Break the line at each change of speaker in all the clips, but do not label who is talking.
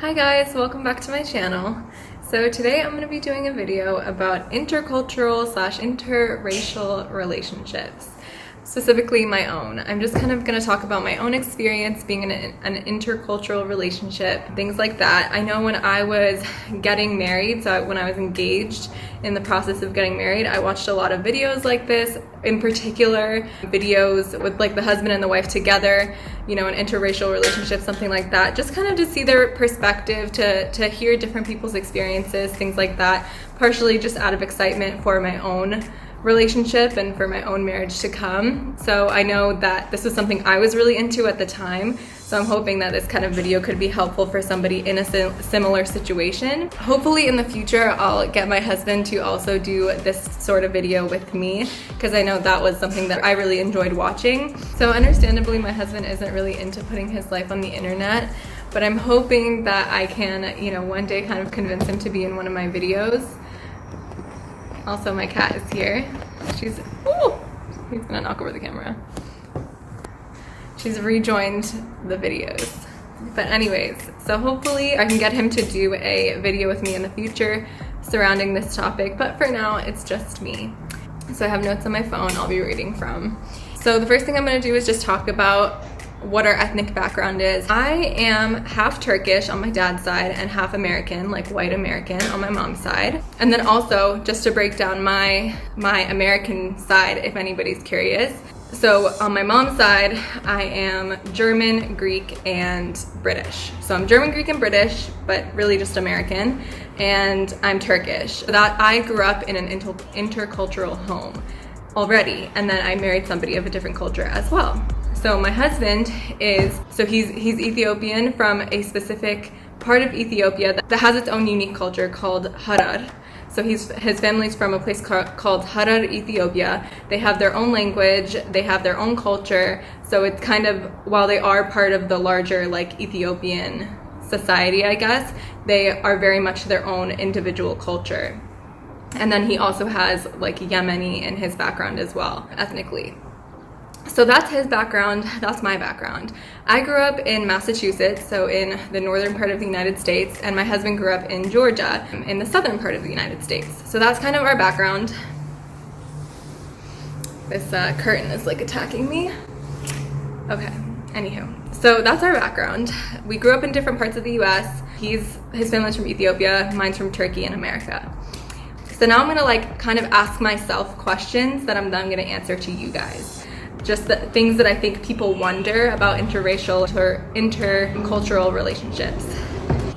Hi guys, welcome back to my channel. So today I'm going to be doing a video about intercultural / interracial relationships, specifically my own. I'm just kind of going to talk about my own experience being in an intercultural relationship, things like that. I know when I was getting married, so when I was engaged in the process of getting married, I watched a lot of videos like this, in particular videos with like the husband and the wife together, you know, an interracial relationship, something like that, just kind of to see their perspective, to hear different people's experiences, things like that, partially just out of excitement for my own relationship and for my own marriage to come. So I know that this was something I was really into at the time, so I'm hoping that this kind of video could be helpful for somebody in a similar situation. Hopefully in the future I'll get my husband to also do this sort of video with me, because I know that was something that I really enjoyed watching. So understandably my husband isn't really into putting his life on the internet, but I'm hoping that I can, you know, one day kind of convince him to be in one of my videos. Also, my cat is here. He's gonna knock over the camera. She's rejoined the videos. But anyways, so hopefully I can get him to do a video with me in the future surrounding this topic, but for now it's just me. So I have notes on my phone I'll be reading from. So the first thing I'm gonna do is just talk about what our ethnic background is. I am half Turkish on my dad's side and half American, like white American, on my mom's side. And then also, just to break down my American side, if anybody's curious. So on my mom's side, I am German, Greek, and British. So I'm German, Greek, and British, but really just American. And I'm Turkish. So that I grew up in an intercultural home already, and then I married somebody of a different culture as well. So my husband he's Ethiopian from a specific part of Ethiopia that has its own unique culture called Harari. So his family's from a place called Harari, Ethiopia. They have their own language, they have their own culture. So it's kind of, while they are part of the larger like Ethiopian society, I guess, they are very much their own individual culture. And then he also has like Yemeni in his background as well, ethnically. So that's his background, that's my background. I grew up in Massachusetts, so in the northern part of the United States, and my husband grew up in Georgia, in the southern part of the United States. So that's kind of our background. This curtain is like attacking me. Okay, anywho. So that's our background. We grew up in different parts of the US. His family's from Ethiopia, mine's from Turkey and America. So now I'm gonna like kind of ask myself questions that I'm then gonna answer to you guys. Just the things that I think people wonder about interracial or intercultural relationships.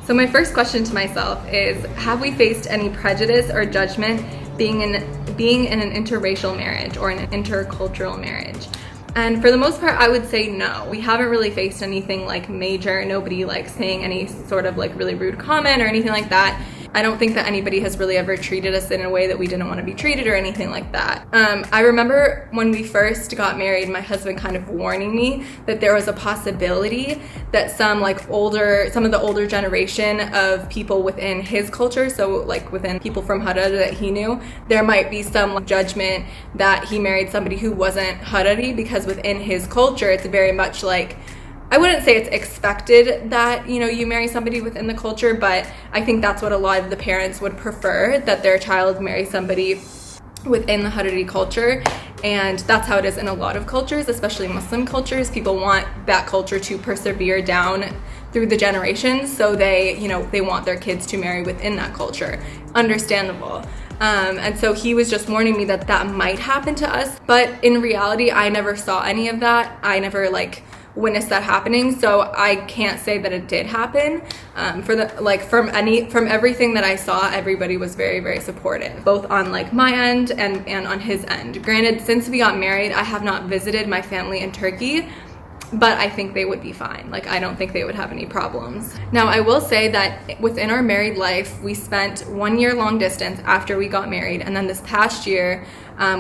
So my first question to myself is, have we faced any prejudice or judgment being in an interracial marriage or an intercultural marriage? And for the most part, I would say no. We haven't really faced anything like major, nobody like saying any sort of like really rude comment or anything like that. I don't think that anybody has really ever treated us in a way that we didn't want to be treated or anything like that. I remember when we first got married, my husband kind of warning me that there was a possibility that some of the older generation of people within his culture, so like within people from Harari that he knew, there might be some judgment that he married somebody who wasn't Harari, because within his culture, it's very much like, I wouldn't say it's expected that, you know, you marry somebody within the culture, but I think that's what a lot of the parents would prefer, that their child marry somebody within the Harari culture. And that's how it is in a lot of cultures, especially Muslim cultures. People want that culture to persevere down through the generations, so they want their kids to marry within that culture. Understandable. And so he was just warning me that that might happen to us, but in reality, I never saw any of that. I never witnessed that happening, so I can't say that it did happen. From everything that I saw, everybody was very, very supportive, both on like my end and on his end. Granted, since we got married, I have not visited my family in Turkey, but I think they would be fine. Like, I don't think they would have any problems. Now, I will say that within our married life, we spent 1 year long distance after we got married, and then this past year,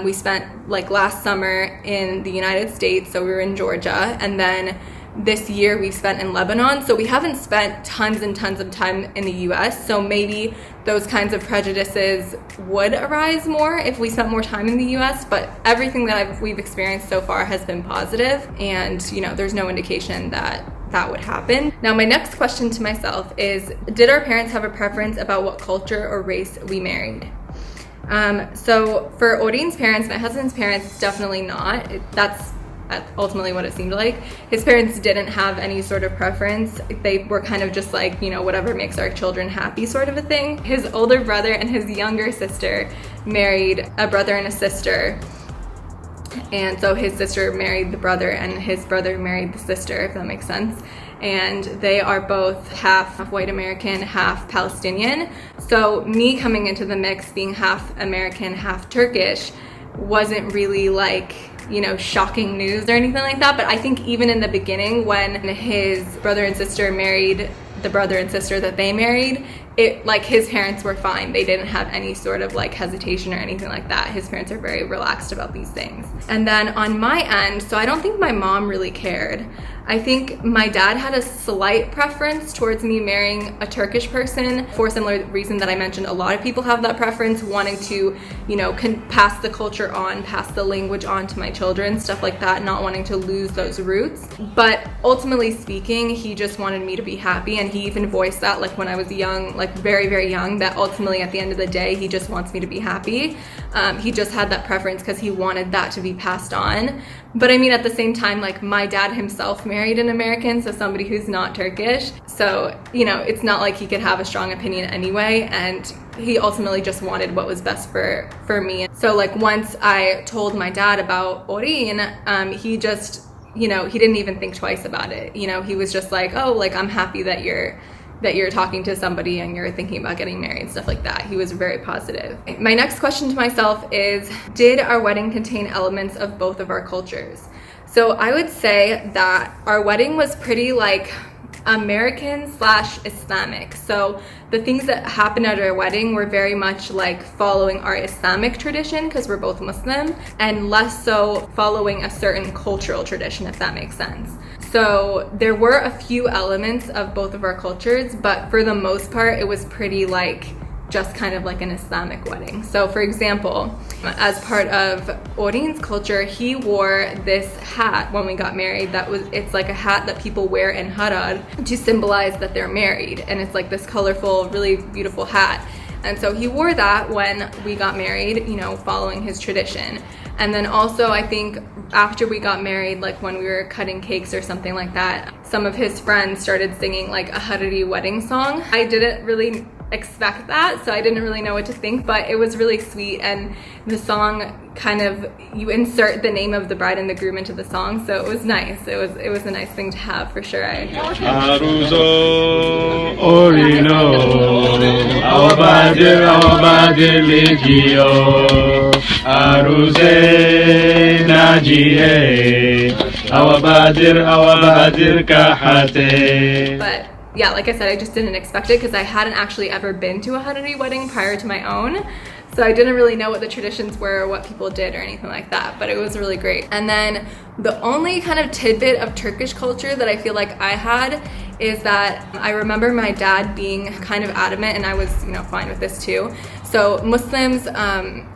we spent like last summer in the United States, so we were in Georgia, and then this year we've spent in Lebanon. So we haven't spent tons and tons of time in the US, so maybe those kinds of prejudices would arise more if we spent more time in the US, but everything that we've experienced so far has been positive, and you know, there's no indication that that would happen. Now, my next question to myself is, did our parents have a preference about what culture or race we married? So for Odin's parents, my husband's parents, definitely not. That's ultimately what it seemed like. His parents didn't have any sort of preference. They were kind of just like, you know, whatever makes our children happy sort of a thing. His older brother and his younger sister married a brother and a sister. And so his sister married the brother and his brother married the sister, if that makes sense. And they are both half white American, half Palestinian. So me coming into the mix being half American, half Turkish wasn't really like, you know, shocking news or anything like that. But I think even in the beginning, when his brother and sister married the brother and sister that they married, it, like, his parents were fine. They didn't have any sort of like hesitation or anything like that. His parents are very relaxed about these things. And then on my end, so I don't think my mom really cared. I think my dad had a slight preference towards me marrying a Turkish person for a similar reason that I mentioned. A lot of people have that preference, wanting to, you know, pass the culture on, pass the language on to my children, stuff like that, not wanting to lose those roots. But ultimately speaking, he just wanted me to be happy, and he even voiced that, like, when I was young, like very, very young, that ultimately at the end of the day, he just wants me to be happy. He just had that preference because he wanted that to be passed on. But I mean, at the same time, like, my dad himself married an American, so somebody who's not Turkish. So, you know, it's not like he could have a strong opinion anyway, and he ultimately just wanted what was best for me. So, like, once I told my dad about Orin, he just, you know, he didn't even think twice about it. You know, he was just like, oh, like, I'm happy that you're talking to somebody and you're thinking about getting married, stuff like that. He was very positive. My next question to myself is, did our wedding contain elements of both of our cultures? So I would say that our wedding was pretty like American/Islamic. So the things that happened at our wedding were very much like following our Islamic tradition, because we're both Muslim, and less so following a certain cultural tradition, if that makes sense. So there were a few elements of both of our cultures, but for the most part, it was pretty like just kind of like an Islamic wedding. So for example, as part of Orin's culture, he wore this hat when we got married. It's like a hat that people wear in Harari to symbolize that they're married. And it's like this colorful, really beautiful hat. And so he wore that when we got married, you know, following his tradition. And then also, I think after we got married, like when we were cutting cakes or something like that, some of his friends started singing like a Harari wedding song. I didn't really expect that, so I didn't really know what to think, but it was really sweet. And the song kind of, you insert the name of the bride and the groom into the song, so it was nice. It was a nice thing to have, for sure. I enjoyed it. But yeah, like I said, I just didn't expect it because I hadn't actually ever been to a Harari wedding prior to my own. So I didn't really know what the traditions were or what people did or anything like that, but it was really great. And then the only kind of tidbit of Turkish culture that I feel like I had is that I remember my dad being kind of adamant, and I was, you know, fine with this too. So Muslims,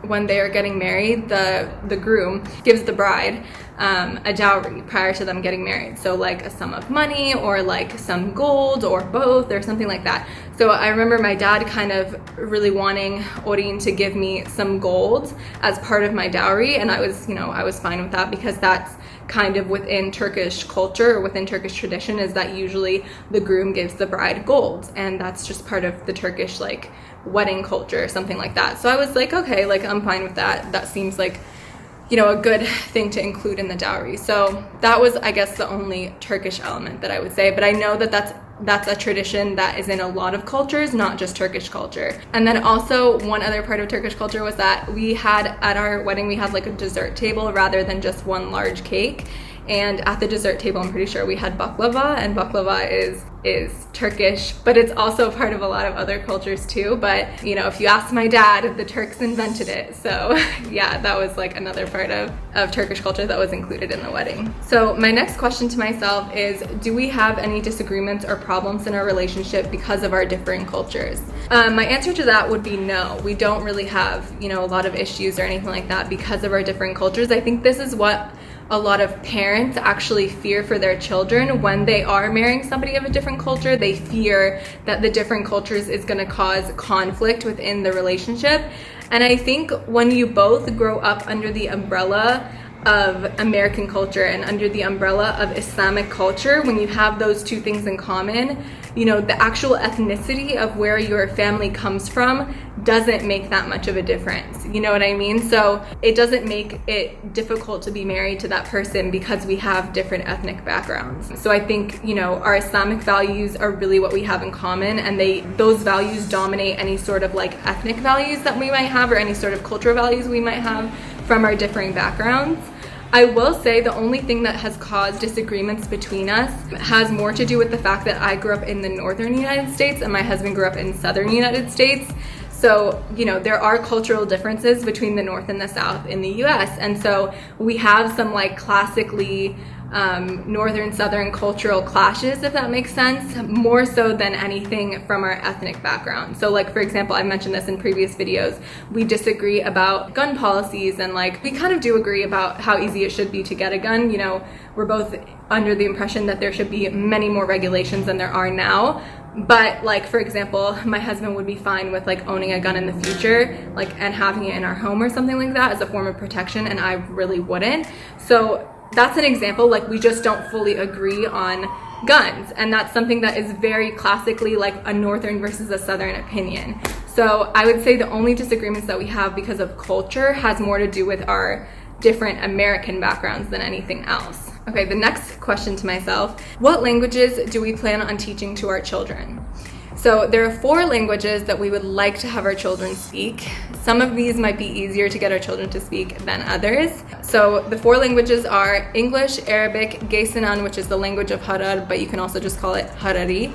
when they are getting married, the groom gives the bride a dowry prior to them getting married. So like a sum of money or like some gold or both or something like that. So I remember my dad kind of really wanting Orin to give me some gold as part of my dowry, and I was fine with that, because that's kind of within Turkish culture or within Turkish tradition, is that usually the groom gives the bride gold, and that's just part of the Turkish like wedding culture or something like that. So I was like, okay, like I'm fine with that. That seems like, you know, a good thing to include in the dowry. So that was, I guess, the only Turkish element that I would say. But I know that that's a tradition that is in a lot of cultures, not just Turkish culture. And then also one other part of Turkish culture was that we had, at our wedding, we had like a dessert table rather than just one large cake. And at the dessert table, I'm pretty sure we had baklava, and baklava is is Turkish, but it's also part of a lot of other cultures too. But you know, if you ask my dad, the Turks invented it. So yeah, that was like another part of Turkish culture that was included in the wedding. So my next question to myself is, do we have any disagreements or problems in our relationship because of our differing cultures? My answer to that would be no. We don't really have, you know, a lot of issues or anything like that because of our differing cultures. I think this is what a lot of parents actually fear for their children when they are marrying somebody of a different culture. They fear that the different cultures is going to cause conflict within the relationship. And I think when you both grow up under the umbrella of American culture and under the umbrella of Islamic culture, when you have those two things in common, you know, the actual ethnicity of where your family comes from doesn't make that much of a difference. You know what I mean? So it doesn't make it difficult to be married to that person because we have different ethnic backgrounds. So I think, you know, our Islamic values are really what we have in common, and those values dominate any sort of like ethnic values that we might have or any sort of cultural values we might have from our differing backgrounds. I will say the only thing that has caused disagreements between us has more to do with the fact that I grew up in the northern United States and my husband grew up in southern United States. So, you know, there are cultural differences between the north and the south in the US. And so we have some like classically northern southern cultural clashes, if that makes sense, more so than anything from our ethnic background. So like, for example, I mentioned this in previous videos, we disagree about gun policies, and like we kind of do agree about how easy it should be to get a gun. You know, we're both under the impression that there should be many more regulations than there are now. But like, for example, my husband would be fine with like owning a gun in the future, like, and having it in our home or something like that as a form of protection, and I really wouldn't. So that's an example, like we just don't fully agree on guns, and that's something that is very classically like a northern versus a southern opinion. So I would say the only disagreements that we have because of culture has more to do with our different American backgrounds than anything else. Okay, the next question to myself, what languages do we plan on teaching to our children? So there are 4 languages that we would like to have our children speak. Some of these might be easier to get our children to speak than others. So the 4 languages are English, Arabic, Gaysinan, which is the language of Harar, but you can also just call it Harari.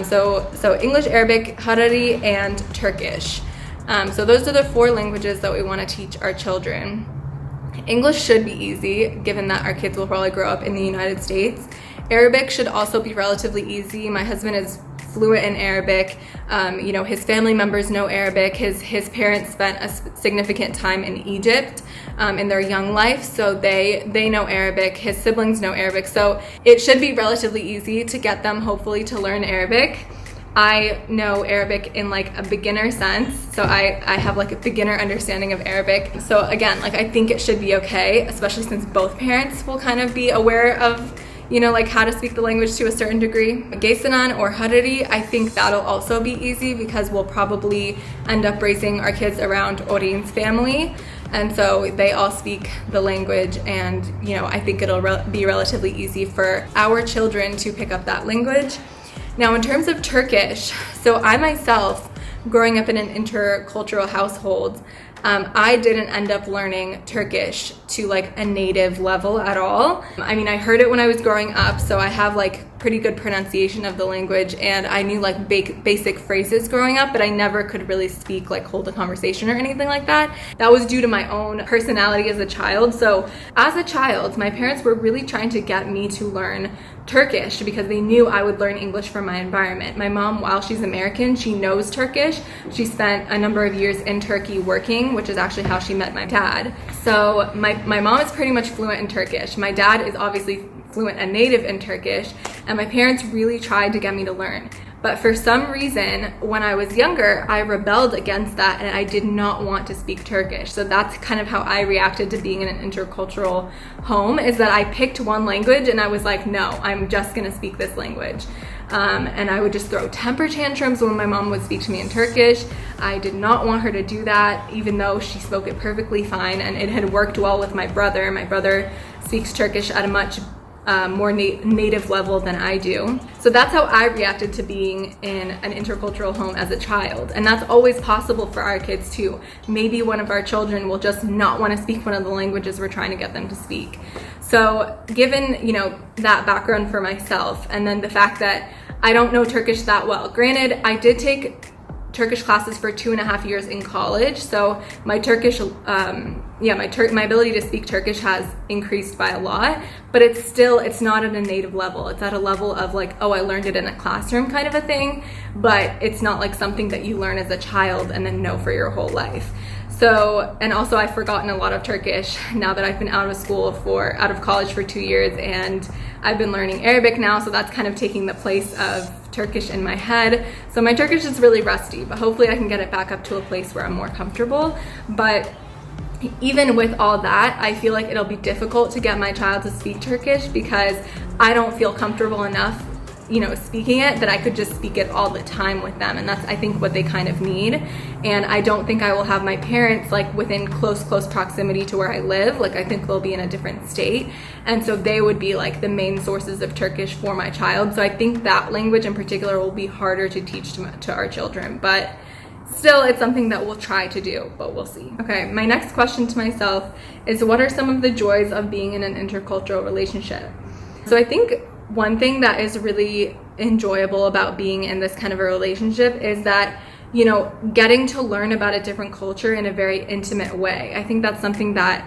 So English, Arabic, Harari, and Turkish. So those are the 4 languages that we want to teach our children. English should be easy, given that our kids will probably grow up in the United States. Arabic should also be relatively easy. My husband is fluent in Arabic. You know, his family members know Arabic. His parents spent a significant time in Egypt in their young life, so they know Arabic. His siblings know Arabic, so it should be relatively easy to get them, hopefully, to learn Arabic. I know Arabic in like a beginner sense, so I have like a beginner understanding of Arabic. So again, like I think it should be okay, especially since both parents will kind of be aware of, you know, like how to speak the language to a certain degree. Gaysinan or Harari, I think that'll also be easy because we'll probably end up raising our kids around Orin's family. And so they all speak the language, and, you know, I think it'll be relatively easy for our children to pick up that language. Now, in terms of Turkish, so I myself, growing up in an intercultural household, I didn't end up learning Turkish to like a native level at all. I mean, I heard it when I was growing up, so I have like pretty good pronunciation of the language, and I knew like basic phrases growing up, but I never could really speak, like hold a conversation or anything like that. That was due to my own personality as a child. So as a child, my parents were really trying to get me to learn Turkish because they knew I would learn English from my environment. My mom, while she's American, she knows Turkish. She spent a number of years in Turkey working, which is actually how she met my dad. So my mom is pretty much fluent in Turkish. My dad is obviously fluent and native in Turkish, and my parents really tried to get me to learn. But for some reason, when I was younger, I rebelled against that, and I did not want to speak Turkish. So that's kind of how I reacted to being in an intercultural home, is that I picked one language and I was like, no, I'm just gonna speak this language. And I would just throw temper tantrums when my mom would speak to me in Turkish. I did not want her to do that, even though she spoke it perfectly fine, and it had worked well with my brother. My brother speaks Turkish at a much more native level than I do. So that's how I reacted to being in an intercultural home as a child. And that's always possible for our kids too. Maybe one of our children will just not want to speak one of the languages we're trying to get them to speak. So given, you know, that background for myself, and then the fact that I don't know Turkish that well. Granted, I did take Turkish classes for 2.5 years in college, so my Turkish, my ability to speak Turkish has increased by a lot, but it's not at a native level. It's at a level of like, oh, I learned it in a classroom kind of a thing, but it's not like something that you learn as a child and then know for your whole life. So, and also I've forgotten a lot of Turkish now that I've been out of college for 2 years, and I've been learning Arabic now, so that's kind of taking the place of Turkish in my head. So my Turkish is really rusty, but hopefully I can get it back up to a place where I'm more comfortable. But even with all that, I feel like it'll be difficult to get my child to speak Turkish because I don't feel comfortable enough, speaking it, that I could just speak it all the time with them. And that's, I think, what they kind of need. And I don't think I will have my parents like within close proximity to where I live. Like, I think they'll be in a different state. And so they would be like the main sources of Turkish for my child. So I think that language in particular will be harder to teach to our children. But still, it's something that we'll try to do, but we'll see. Okay, my next question to myself is, what are some of the joys of being in an intercultural relationship? So I think one thing that is really enjoyable about being in this kind of a relationship is that, getting to learn about a different culture in a very intimate way. I think that's something that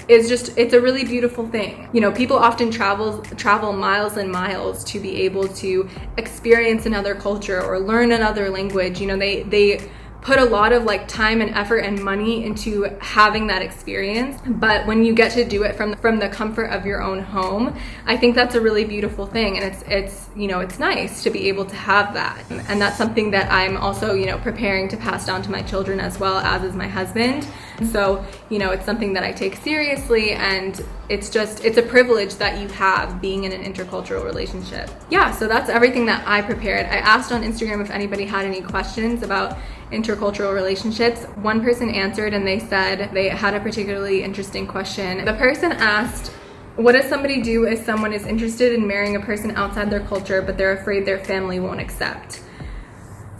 is it's a really beautiful thing. People often travel miles and miles to be able to experience another culture or learn another language. They put a lot of like time and effort and money into having that experience, but when you get to do it from the comfort of your own home, I think that's a really beautiful thing. And it's nice to be able to have that. And that's something that I'm also preparing to pass down to my children, as well as is my husband. So it's something that I take seriously, and it's a privilege that you have being in an intercultural relationship. Yeah, so that's everything that I prepared. I asked on Instagram if anybody had any questions about intercultural relationships. One person answered, and they said they had a particularly interesting question. The person asked, what does somebody do if someone is interested in marrying a person outside their culture, but they're afraid their family won't accept?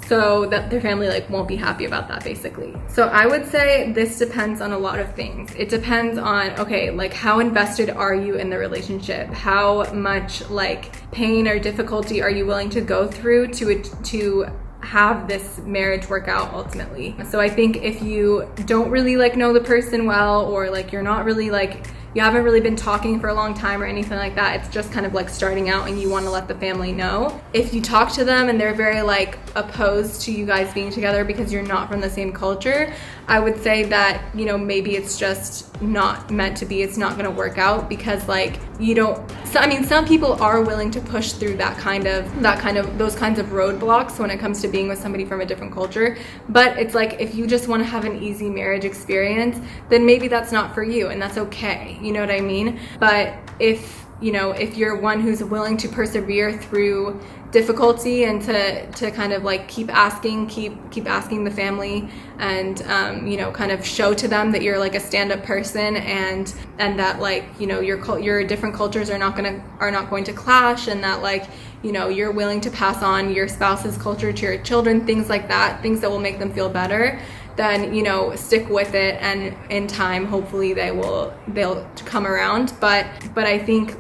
So that their family won't be happy about that, basically. So I would say this depends on a lot of things. It depends on, how invested are you in the relationship? How much pain or difficulty are you willing to go through to have this marriage work out ultimately? So I think if you don't really know the person well, or you're not really you haven't really been talking for a long time or anything like that, it's just kind of starting out and you want to let the family know. If you talk to them and they're very opposed to you guys being together because you're not from the same culture, I would say that maybe it's just not meant to be. It's not going to work out because some people are willing to push through those kinds of roadblocks when it comes to being with somebody from a different culture. But it's if you just want to have an easy marriage experience, then maybe that's not for you, and that's okay. You know what I mean? But if you're one who's willing to persevere through difficulty and to kind of keep asking the family, and kind of show to them that you're a stand-up person, and that your different cultures are not going to clash, and that you're willing to pass on your spouse's culture to your children, things like that, things that will make them feel better, then stick with it, and in time hopefully they'll come around. But I think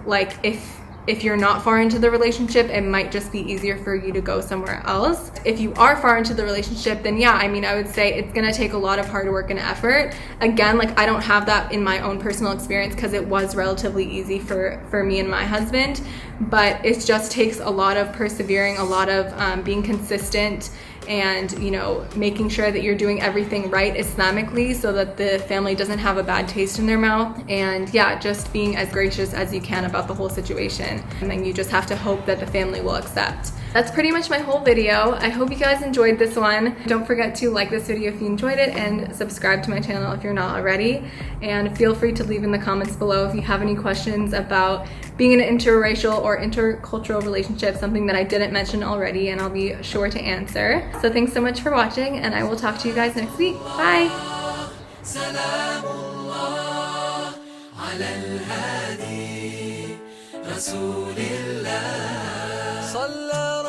if you're not far into the relationship, it might just be easier for you to go somewhere else. If you are far into the relationship, then yeah, I would say it's gonna take a lot of hard work and effort. Again, I don't have that in my own personal experience because it was relatively easy for me and my husband, but it just takes a lot of persevering, a lot of being consistent, and making sure that you're doing everything right Islamically so that the family doesn't have a bad taste in their mouth, and yeah, just being as gracious as you can about the whole situation. And then you just have to hope that the family will accept. That's pretty much my whole video. I hope you guys enjoyed this one. Don't forget to like this video if you enjoyed it, and subscribe to my channel if you're not already. And feel free to leave in the comments below if you have any questions about being in an interracial or intercultural relationship, something that I didn't mention already, and I'll be sure to answer. So thanks so much for watching, and I will talk to you guys next week. Bye! رسول الله صلى